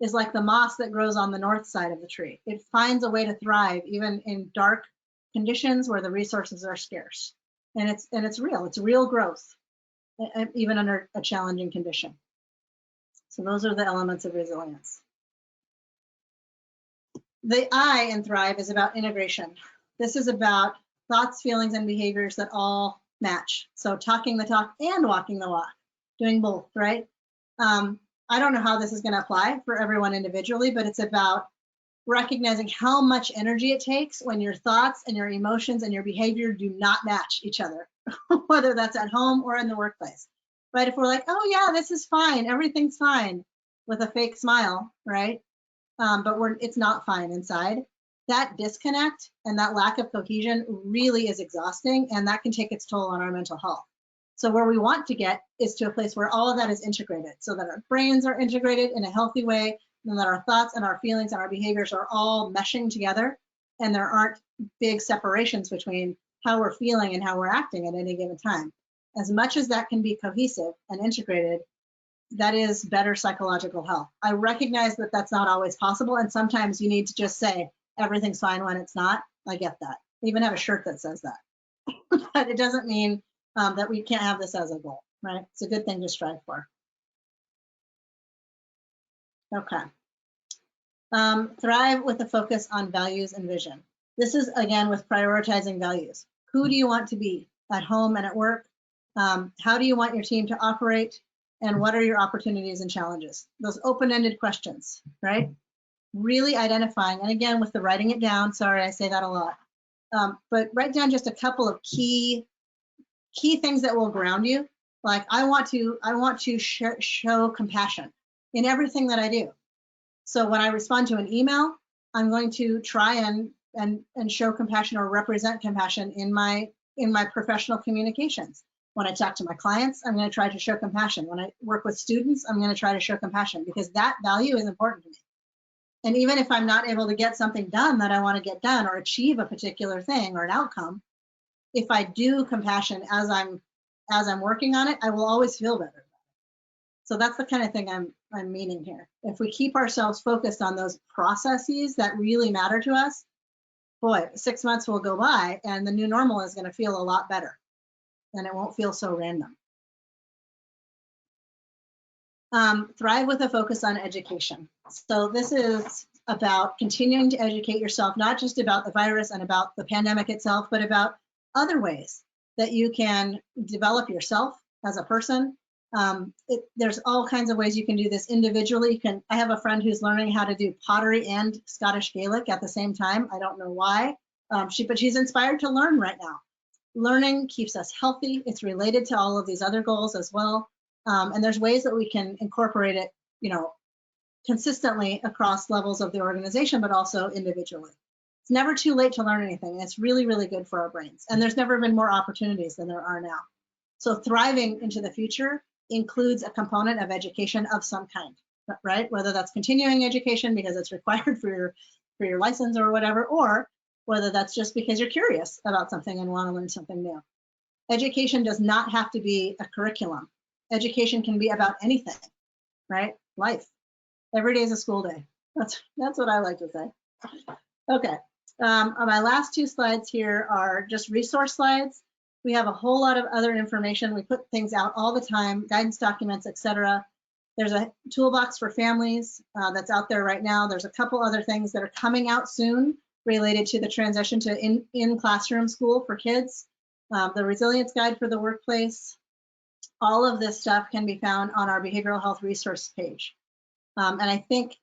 is like the moss that grows on the north side of the tree. It finds a way to thrive even in dark conditions where the resources are scarce. And it's real growth, even under a challenging condition. So those are the elements of resilience. The I in Thrive is about integration. This is about thoughts, feelings, and behaviors that all match. So talking the talk and walking the walk, doing both, right? I don't know how this is going to apply for everyone individually, but it's about recognizing how much energy it takes when your thoughts and your emotions and your behavior do not match each other, whether that's at home or in the workplace, right? If we're like, oh yeah, this is fine, everything's fine, with a fake smile, right? But it's not fine inside. That disconnect and that lack of cohesion really is exhausting, and that can take its toll on our mental health. So where we want to get is to a place where all of that is integrated, so that our brains are integrated in a healthy way, and that our thoughts and our feelings and our behaviors are all meshing together, and there aren't big separations between how we're feeling and how we're acting at any given time. As much as that can be cohesive and integrated, that is better psychological health. I recognize that that's not always possible, and sometimes you need to just say everything's fine when it's not. I get that. I even have a shirt that says that. But it doesn't mean that we can't have this as a goal, right? It's a good thing to strive for. Okay. Thrive with a focus on values and vision. This is, again, with prioritizing values. Who do you want to be at home and at work? How do you want your team to operate? And what are your opportunities and challenges? Those open-ended questions, right? Really identifying, and again, with the writing it down, sorry, I say that a lot, but write down just a couple of key things that will ground you. Like, I want to show compassion in everything that I do. So when I respond to an email, I'm going to try and show compassion or represent compassion in my professional communications. When I talk to my clients, I'm going to try to show compassion. When I work with students, I'm going to try to show compassion, because that value is important to me. And even if I'm not able to get something done that I want to get done or achieve a particular thing or an outcome, if I do compassion as I'm working on it, I will always feel better. So that's the kind of thing I'm meaning here. If we keep ourselves focused on those processes that really matter to us, boy, 6 months will go by and the new normal is going to feel a lot better, and it won't feel so random. Thrive with a focus on education. So this is about continuing to educate yourself, not just about the virus and about the pandemic itself, but about other ways that you can develop yourself as a person. There's all kinds of ways you can do this individually. I have a friend who's learning how to do pottery and Scottish Gaelic at the same time. I don't know why, but she's inspired to learn right now. Learning keeps us healthy. It's related to all of these other goals as well. And there's ways that we can incorporate it, consistently across levels of the organization, but also individually. It's never too late to learn anything, and it's really, really good for our brains. And there's never been more opportunities than there are now. So thriving into the future includes a component of education of some kind, right? Whether that's continuing education because it's required for your license or whatever, or whether that's just because you're curious about something and want to learn something new. Education does not have to be a curriculum. Education can be about anything. right? Life. Every day is a school day. That's what I like to say. Okay. On my last two slides here are just resource slides. We have a whole lot of other information. We put things out all the time, guidance documents, etc. There's a toolbox for families that's out there right now. There's a couple other things that are coming out soon related to the transition to in-classroom school for kids. The resilience guide for the workplace. All of this stuff can be found on our behavioral health resource page. And I think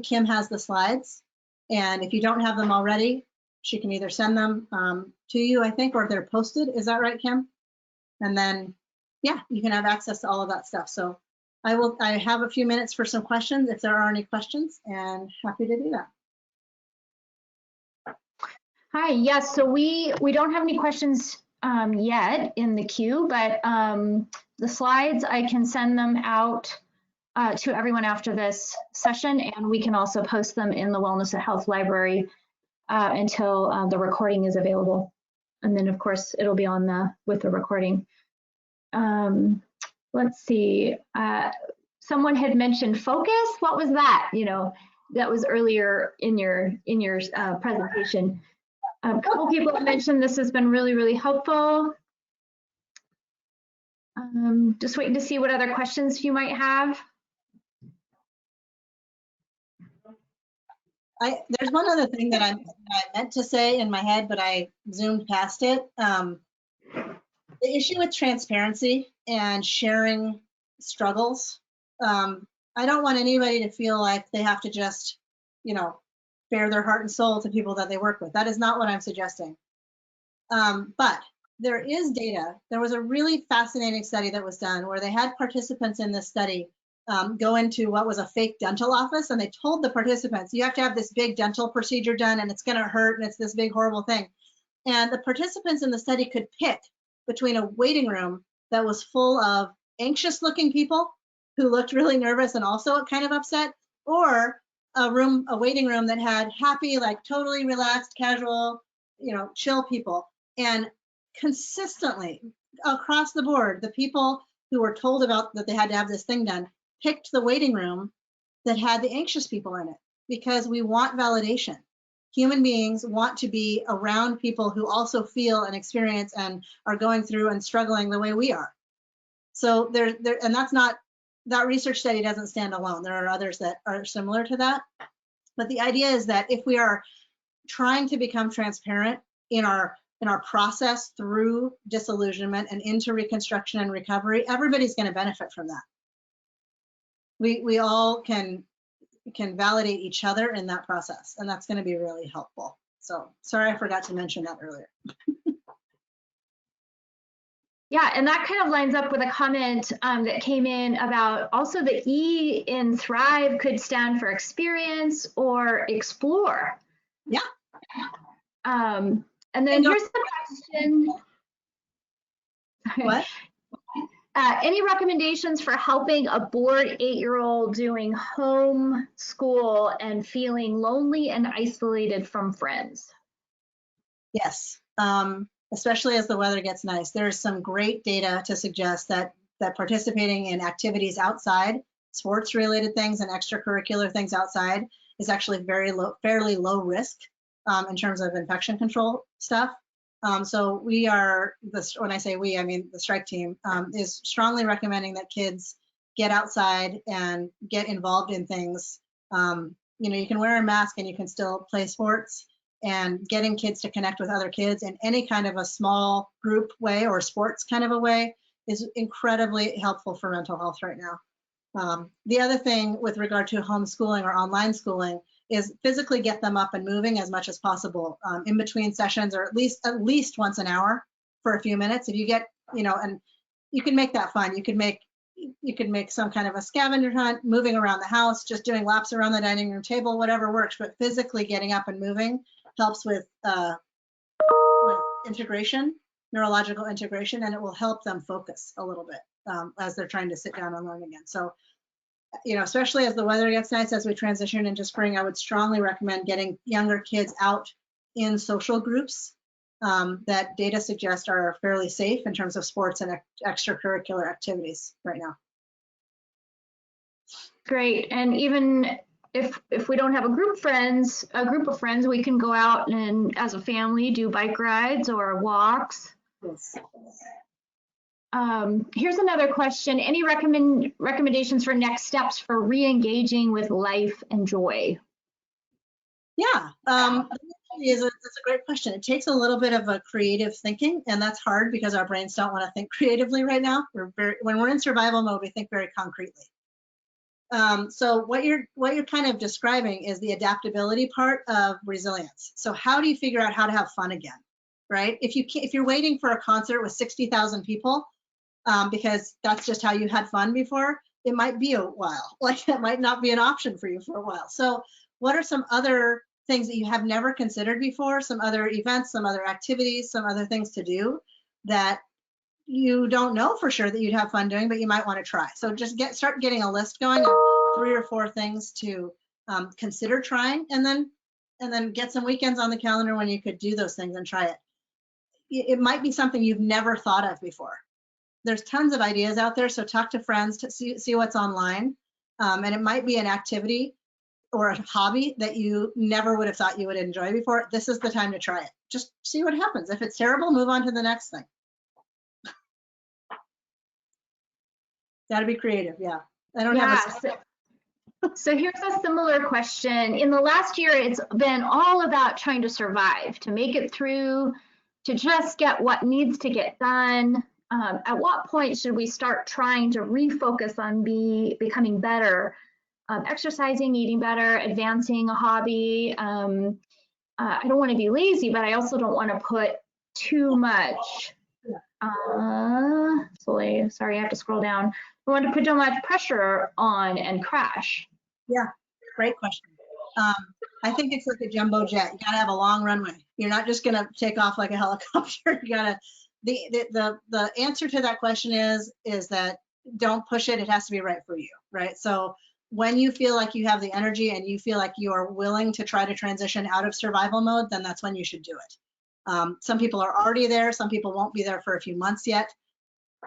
Kim has the slides. And if you don't have them already, she can either send them to you, I think, or if they're posted. Is that right, Kim? And then, yeah, you can have access to all of that stuff. So I have a few minutes for some questions if there are any questions, and happy to do that. Hi, yes, so we don't have any questions yet in the queue, but the slides, I can send them out to everyone after this session, and we can also post them in the Wellness and Health Library until the recording is available. And then of course it'll be on with the recording. Let's see, someone had mentioned focus. What was that? You know, that was earlier in your presentation. A couple people have mentioned this has been really, really helpful. Just waiting to see what other questions you might have. There's one other thing that I meant to say in my head, but I zoomed past it. The issue with transparency and sharing struggles. I don't want anybody to feel like they have to just, you know, bare their heart and soul to people that they work with. That is not what I'm suggesting. But there is data. There was a really fascinating study that was done where they had participants in this study go into what was a fake dental office, and they told the participants, you have to have this big dental procedure done and it's going to hurt and it's this big horrible thing. And the participants in the study could pick between a waiting room that was full of anxious looking people who looked really nervous and also kind of upset, or a waiting room that had happy, like totally relaxed, casual, you know, chill people. And consistently across the board, the people who were told about that they had to have this thing done picked the waiting room that had the anxious people in it, because we want validation. Human beings want to be around people who also feel and experience and are going through and struggling the way we are. So and that's not, that research study doesn't stand alone. There are others that are similar to that. But the idea is that if we are trying to become transparent in our process through disillusionment and into reconstruction and recovery, everybody's going to benefit from that. We all can validate each other in that process, and that's going to be really helpful. So sorry, I forgot to mention that earlier. Yeah, and that kind of lines up with a comment that came in about also the E in Thrive could stand for experience or explore. Yeah. And then here's the question. What? Any recommendations for helping a bored 8-year-old doing home school and feeling lonely and isolated from friends? Yes, especially as the weather gets nice. There's some great data to suggest that participating in activities outside, sports-related things and extracurricular things outside is actually fairly low risk in terms of infection control stuff. So we are, when I say we, I mean the strike team, is strongly recommending that kids get outside and get involved in things. You know, you can wear a mask and you can still play sports, and getting kids to connect with other kids in any kind of a small group way or sports kind of a way is incredibly helpful for mental health right now. The other thing with regard to homeschooling or online schooling is physically get them up and moving as much as possible in between sessions, or at least once an hour for a few minutes. If you get, you know, and you can make that fun. You could make some kind of a scavenger hunt, moving around the house, just doing laps around the dining room table, whatever works. But physically getting up and moving helps with integration, neurological integration, and it will help them focus a little bit as they're trying to sit down and learn again. So, you know, especially as the weather gets nice, as we transition into spring, I would strongly recommend getting younger kids out in social groups that data suggest are fairly safe in terms of sports and extracurricular activities right now. Great. And even if we don't have a group of friends, we can go out and as a family do bike rides or walks. Yes. Here's another question. Any recommendations for next steps for re-engaging with life and joy? Yeah, it's a great question. It takes a little bit of a creative thinking, and that's hard because our brains don't want to think creatively right now. When we're in survival mode, we think very concretely. So what you're kind of describing is the adaptability part of resilience. So how do you figure out how to have fun again, right? If you're waiting for a concert with 60,000 people, because that's just how you had fun before, it might be a while. Like that might not be an option for you for a while. So what are some other things that you have never considered before? Some other events, some other activities, some other things to do that you don't know for sure that you'd have fun doing, but you might want to try. So just start getting a list going of 3 or 4 things to consider trying, and then get some weekends on the calendar when you could do those things and try it. It might be something you've never thought of before. There's tons of ideas out there, so talk to friends to see what's online, and it might be an activity or a hobby that you never would have thought you would enjoy before. This is the time to try it. Just see what happens. If it's terrible, move on to the next thing. Got to be creative, yeah. I don't have So here's a similar question. In the last year, it's been all about trying to survive, to make it through, to just get what needs to get done. At what point should we start trying to refocus on becoming better, exercising, eating better, advancing a hobby? I don't want to be lazy, but I also don't want to put too much. Sorry, I have to scroll down. I want to put too much pressure on and crash. Yeah, great question. I think it's like a jumbo jet. You gotta have a long runway. You're not just gonna take off like a helicopter. You gotta. The answer to that question is that don't push it. It has to be right for you, right? So when you feel like you have the energy and you feel like you are willing to try to transition out of survival mode, then that's when you should do it. Some people are already there. Some people won't be there for a few months yet,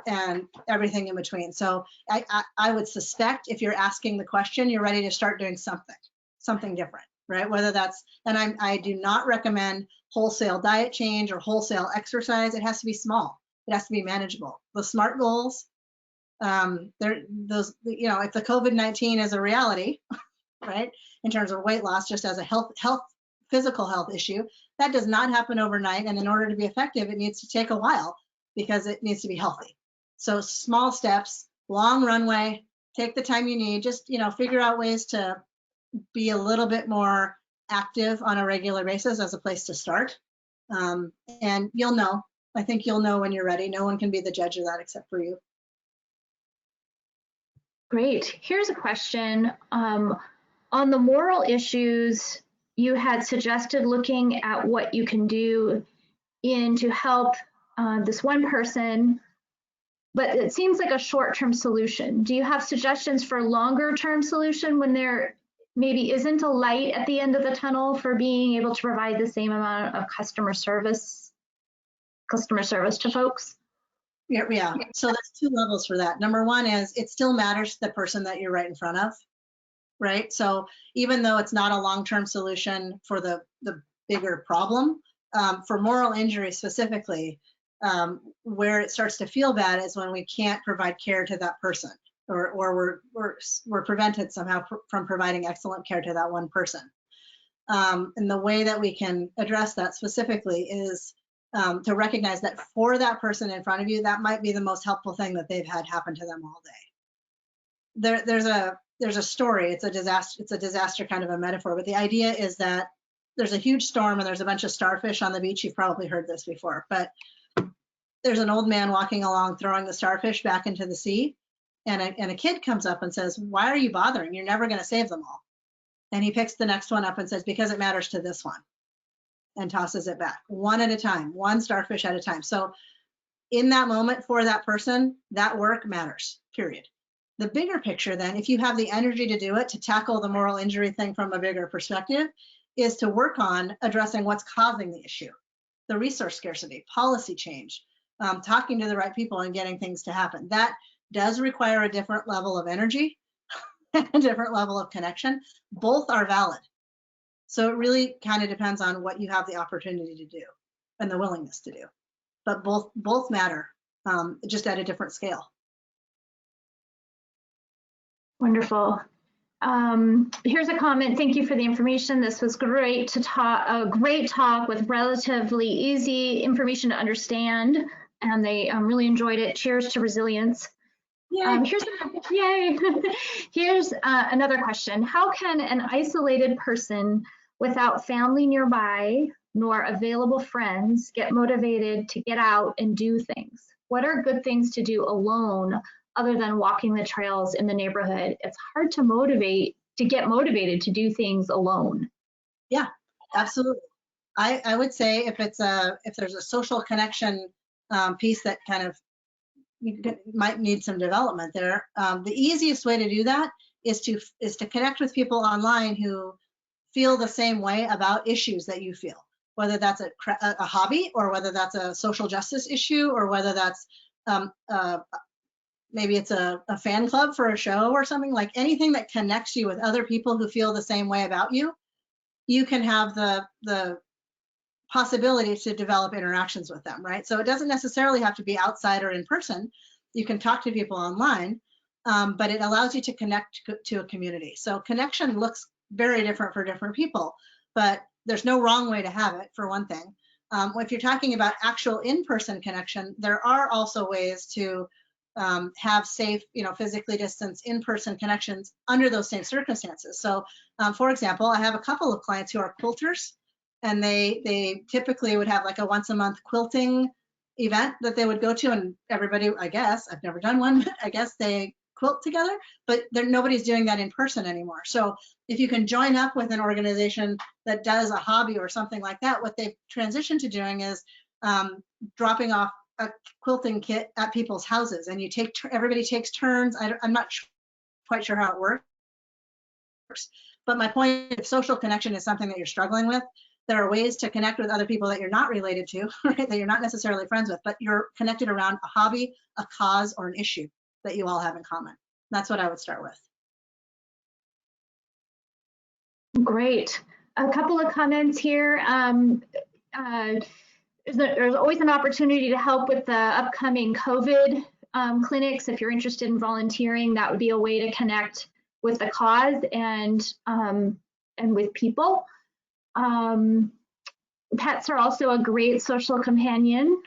and everything in between. So I would suspect if you're asking the question, you're ready to start doing something different, right? Whether that's, and I do not recommend wholesale diet change or wholesale exercise. It has to be small. It has to be manageable. The SMART goals, if the COVID-19 is a reality, right, in terms of weight loss, just as a physical health issue, that does not happen overnight. And in order to be effective, it needs to take a while because it needs to be healthy. So small steps, long runway, take the time you need, just, figure out ways to be a little bit more active on a regular basis as a place to start. And you'll know, I think you'll know when you're ready. No one can be the judge of that except for you. Great. Here's a question. On the moral issues, you had suggested looking at what you can do to help this one person, but it seems like a short-term solution. Do you have suggestions for longer-term solution when there maybe isn't a light at the end of the tunnel for being able to provide the same amount of customer service to folks? Yeah. So there's 2 levels for that. Number one is it still matters to the person that you're right in front of, right? So even though it's not a long-term solution for the bigger problem, for moral injury specifically, where it starts to feel bad is when we can't provide care to that person, or we're prevented somehow from providing excellent care to that one person. And the way that we can address that specifically is to recognize that for that person in front of you, that might be the most helpful thing that they've had happen to them all day. There's a story. It's a disaster kind of a metaphor, but the idea is that there's a huge storm and there's a bunch of starfish on the beach. You've probably heard this before, but there's an old man walking along throwing the starfish back into the sea, and a kid comes up and says, "Why are you bothering? You're never going to save them all." And he picks the next one up and says, "Because it matters to this one," and tosses it back, one at a time, one starfish at a time. So in that moment for that person, that work matters, period. The bigger picture then, if you have the energy to do it, to tackle the moral injury thing from a bigger perspective, is to work on addressing what's causing the issue, the resource scarcity, policy change, talking to the right people and getting things to happen. That does require a different level of energy a different level of connection. Both are valid. So it really kind of depends on what you have the opportunity to do and the willingness to do. But both matter, just at a different scale. Wonderful. Here's a comment. Thank you for the information. This was great to talk, a great talk with relatively easy information to understand, and they really enjoyed it. Cheers to resilience. Yay. Yay. Here's another question. How can an isolated person without family nearby nor available friends get motivated to get out and do things? What are good things to do alone other than walking the trails in the neighborhood? It's hard to get motivated to do things alone. Yeah, absolutely. I would say if there's a social connection piece that kind of might need some development there, the easiest way to do that is to connect with people online who feel the same way about issues that you feel, whether that's a hobby or whether that's a social justice issue or whether that's maybe it's a fan club for a show or something. Like anything that connects you with other people who feel the same way about you, you can have the possibility to develop interactions with them, right? So it doesn't necessarily have to be outside or in person. You can talk to people online, but it allows you to connect to a community. So connection looks very different for different people, but there's no wrong way to have it, for one thing. If you're talking about actual in-person connection, there are also ways to have safe, physically distanced in-person connections under those same circumstances. So for example, I have a couple of clients who are quilters, and they typically would have like a once a month quilting event that they would go to, and everybody, I guess, I've never done one, but I guess they quilt together, but nobody's doing that in person anymore. So if you can join up with an organization that does a hobby or something like that, what they've transitioned to doing is dropping off a quilting kit at people's houses, and everybody takes turns. I'm not quite sure how it works, but my point, if social connection is something that you're struggling with, there are ways to connect with other people that you're not related to, right? That you're not necessarily friends with, but you're connected around a hobby, a cause, or an issue that you all have in common. That's what I would start with. Great. A couple of comments here. There's always an opportunity to help with the upcoming COVID clinics. If you're interested in volunteering, that would be a way to connect with the cause and with people. Pets are also a great social companion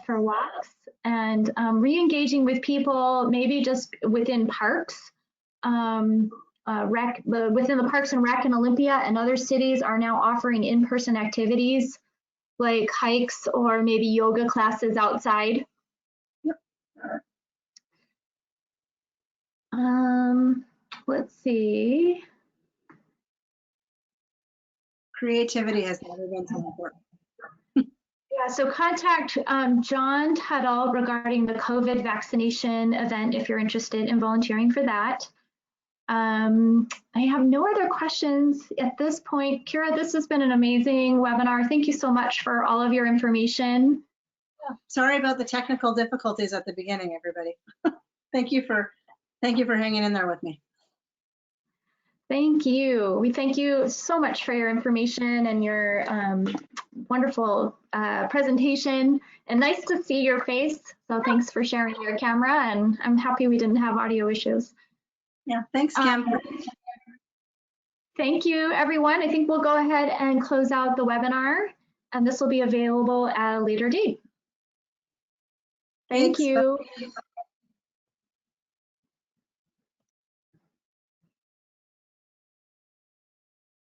for walks, and re-engaging with people, maybe just within parks. Within the Parks and Rec in Olympia and other cities are now offering in-person activities like hikes or maybe yoga classes outside. Yep. Let's see. Creativity has never been so important. Yeah, so contact John Tuttle regarding the COVID vaccination event if you're interested in volunteering for that. I have no other questions at this point. Kira, this has been an amazing webinar. Thank you so much for all of your information. Sorry about the technical difficulties at the beginning, everybody. Thank you for hanging in there with me. Thank you. We thank you so much for your information and your wonderful presentation. And nice to see your face. So thanks for sharing your camera, and I'm happy we didn't have audio issues. Yeah, thanks, Kim. Thank you, everyone. I think we'll go ahead and close out the webinar, and this will be available at a later date. Thank you.